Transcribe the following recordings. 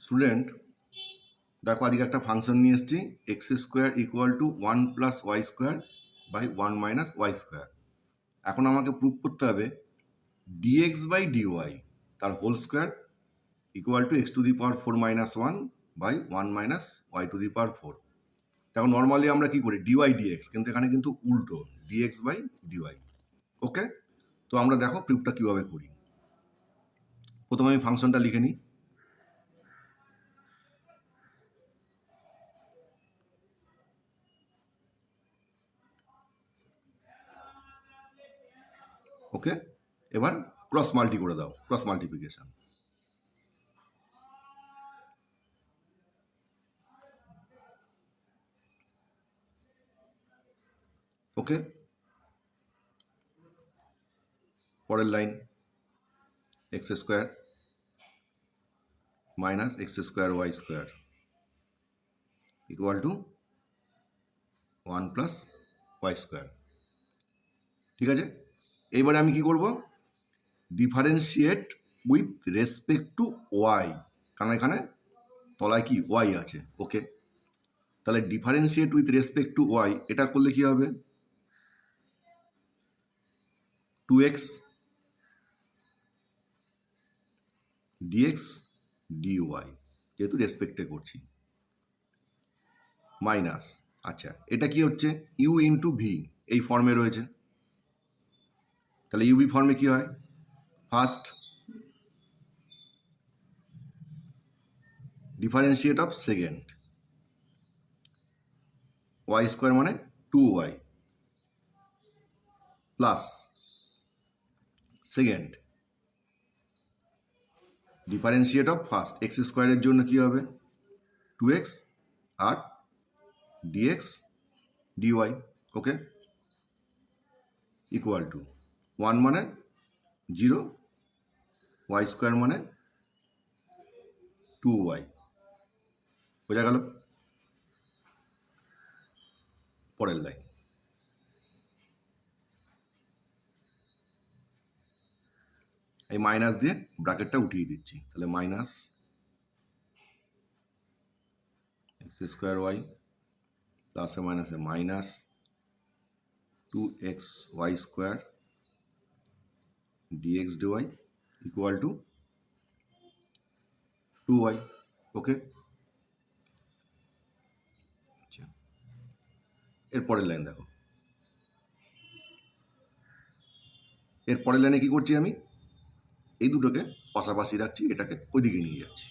Student দেখো আজকে একটা ফাংশন নিয়ে এসেছি x square equal to 1 + y² by 1 - y²। এখন আমাকে প্রুভ করতে হবে dx/dy তার whole square equal to x⁴ - 1 by 1 - y⁴। দেখো নর্মালি আমরা কি করি dy dx, কিন্তু এখানে কিন্তু উল্টো dx/dy। ওকে, তো আমরা দেখো প্রুফটা কিভাবে করি। প্রথমে আমি ফাংশনটা লিখে নিই। ওকে, এবার ক্রস মাল্টি করে দাও, ক্রস মাল্টিপ্লিকেশন। ওকে, পরের line x² minus x² equal to 1 + y²। ঠিক আছে, এইবারে আমি কি করব, differentiate with respect to y, কারণ এখানে তলায় কি ওয়াই আছে। ওকে, তাহলে differentiate with respect to y এটা করলে কি হবে 2x dx dy, যেহেতু রেসপেক্টে করছি, মাইনাস, আচ্ছা এটা কি হচ্ছে ইউ ইন্টু ভি, এই ফর্মে রয়েছে। তাহলে ইউভি ফর্মে কি হয়, first differentiate of second, y² মানে 2y plus second differentiate of first, x² জন্য কি হবে 2x আর dx dy। Okay, equal to 1 মানে 0, y² মানে 2y। বোঝা গেল? পরের লাইন এই মাইনাস দিয়ে ব্র্যাকেটটা উঠিয়ে দিচ্ছি, তাহলে মাইনাস x² প্লাসে মাইনাসে minus 2xy² dx dy equal to 2y। ওকে, আচ্ছা এর পরের লাইন দেখো, এর পরের লাইনে কি করছি আমি, এই দুটোকে পাশাপাশি রাখছি, এটাকে ওইদিকে নিয়ে যাচ্ছি।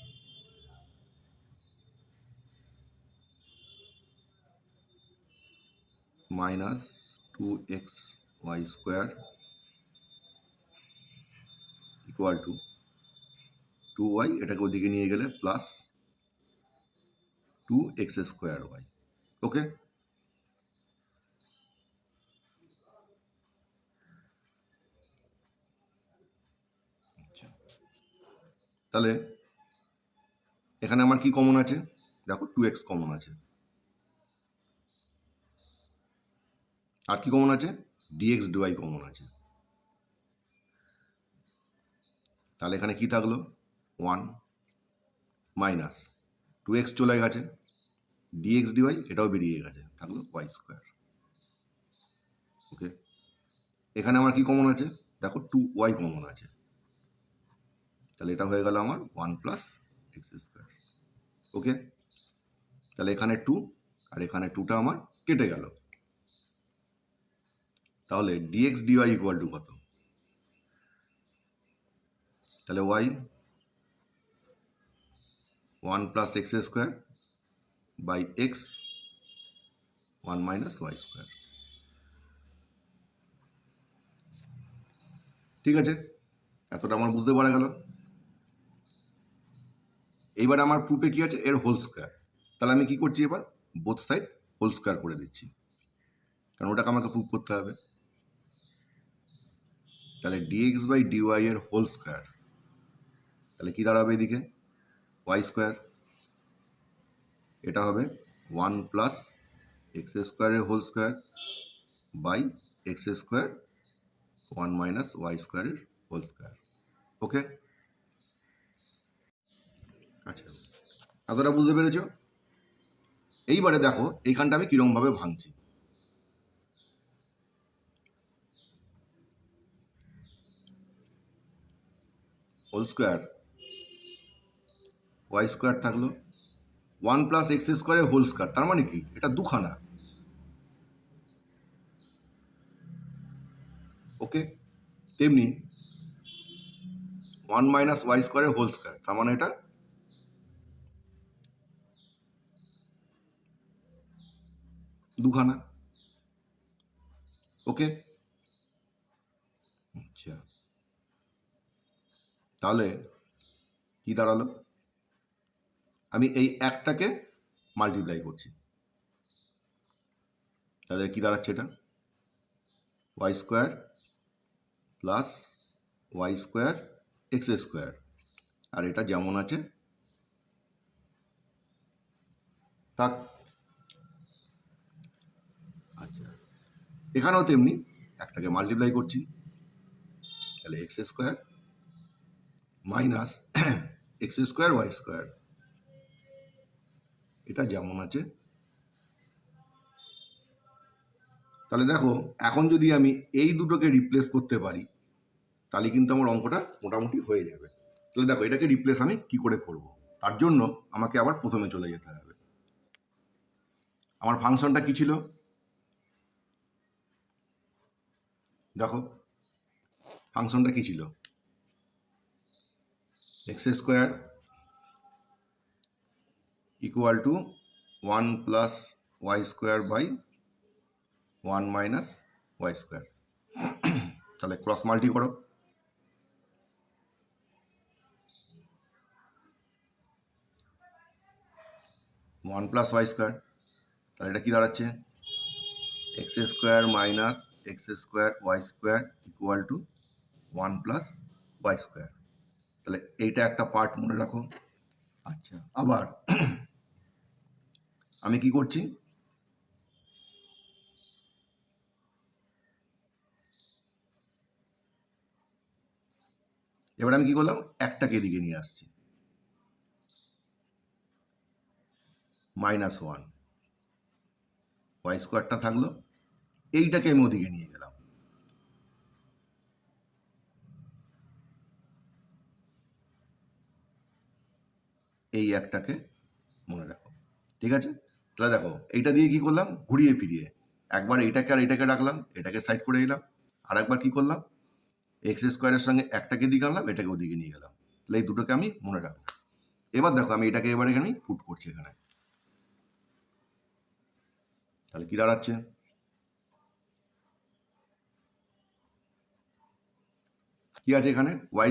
Minus 2xy² equal to 2y, এটাকে ওইদিকে নিয়ে গেলে প্লাস 2x²y। ওকে, তাহলে এখানে আমার কি কমন আছে, দেখো 2x কমন আছে, আর কি কমন আছে dx dy কমন আছে। তাহলে এখানে কি থাকলো 1 মাইনাস 2x চলে গেছে, dx dy এটাও বেরিয়ে গেছে, থাকলো y²। ওকে, এখানে আমার কি কমন আছে, দেখো 2y কমন আছে, তাহলে এটা হয়ে গেল আমার 1 + x²। ওকে, তাহলে এখানে 2 আর এখানে 2টা আমার কেটে গেল। তাহলে dx dy ইকুয়াল টু কত, তাহলে y 1 + x² by x 1 - y²। ঠিক আছে, এতটা আমার বুঝতে পারা গেল। এইবার আমার প্রুফে কি আছে, এর হোল স্কোয়ার, তাহলে আমি কি করছি এবার বোথ সাইড হোল স্কোয়ার করে দিচ্ছি, কারণ ওটাকে আমাকে প্রুফ করতে হবে। তাহলে dx/dy এর হোল স্কোয়ার, তাহলে কি দাঁড়াবে এদিকে y², এটা হবে 1 + x² এর whole square by x² 1 - y² এর হোল স্কোয়ার। ওকে, আচ্ছা এতটা বুঝতে পেরেছ? এইবারে দেখো এইখানটা আমি কিরমভাবে ভাঙছি। হোল স্কোয়ার ওয়াই স্কোয়ার থাকলো, 1+x² হোল স্কোয়ার, তার মানে কি এটা দুখানা। ওকে, তেমনি 1 - y² হোল স্কোয়ার, তার মানে এটা দুখানা। ওকে, আচ্ছা, তাহলে কি দাঁড়ালো? আমি এই একটাকে মাল্টিপ্লাই করছি, তাহলে কি দাঁড়াচ্ছে? এটা y² প্লাস y² x², আর এটা যেমন আছে থাক। আচ্ছা, এখানেও তেমনি একটাকে মাল্টিপ্লাই করছি, তাহলে x² মাইনাস x² y², এটা যেমন আছে। তাহলে দেখো এখন যদি আমি এই দুটোকে রিপ্লেস করতে পারি তাহলে কিন্তু আমার অঙ্কটা মোটামুটি হয়ে যাবে। তাহলে দেখো এটাকে রিপ্লেস আমি কি করে করব, তার জন্য আমাকে আবার প্রথমে চলে যেতে হবে। আমার ফাংশনটা কি ছিল? দেখো ফাংশনটা কি ছিল? x² equal to 1+y² - 1 - y²। তাহলে ক্রস মাল্টি করো, 1+y², তাহলে এটা কি দাঁড়াচ্ছে? x² minus x² y² equal to 1+y²। তাহলে এইটা একটা পার্ট মনে রাখো। আচ্ছা, আবার আমি কি করছি? এবার আমি কি করলাম? একটাকে এদিকে নিয়ে আসছি, -1, y² থাকলো, এইটাকে আমি ওদিকে নিয়ে গেলাম, এই একটাকে মনে রাখো। ঠিক আছে, তাহলে দেখো এইটা দিয়ে কি করলাম? ঘুরিয়ে ফিরিয়ে একবার এইটাকে আর এইটাকে রাখলাম, এটাকে সাইড করে দিলাম, আর একবার কি করলাম? x² সঙ্গে একটাকে দিকে আনলাম, এটাকে ওদিকে নিয়ে গেলাম। তাহলে এই দুটোকে আমি মনে রাখবো। এবার দেখো আমি এটাকে এবার এখানে পুট করছি এখানে, তাহলে কি দাঁড়াচ্ছে? কি আছে এখানে? y²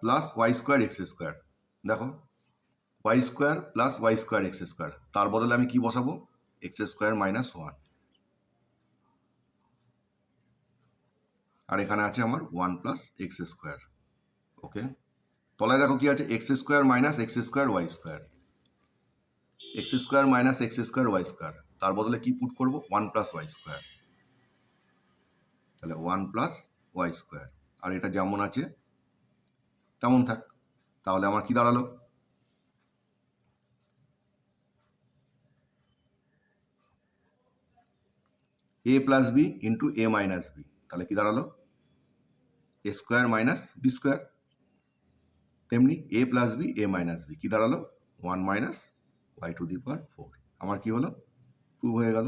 plus y² x²। দেখো y² প্লাস y² x², তার বদলে আমি কি বসাবো? x² - 1, আর এখানে আছে আমার 1+x²। ওকে, তলায় দেখো কি আছে? x² minus x² y², x² minus x² y², তার বদলে কি পুট করবো? 1+y², তাহলে 1+y², আর এটা যেমন আছে তেমন থাক। তাহলে আমার কি দাঁড়ালো? a plus b into a minus b, তাহলে কি দাঁড়ালো? a² minus b²। তেমনি a plus b a minus b কি দাঁড়ালো? 1 - y⁴। আমার কি হলো? প্রুভ হয়ে গেল।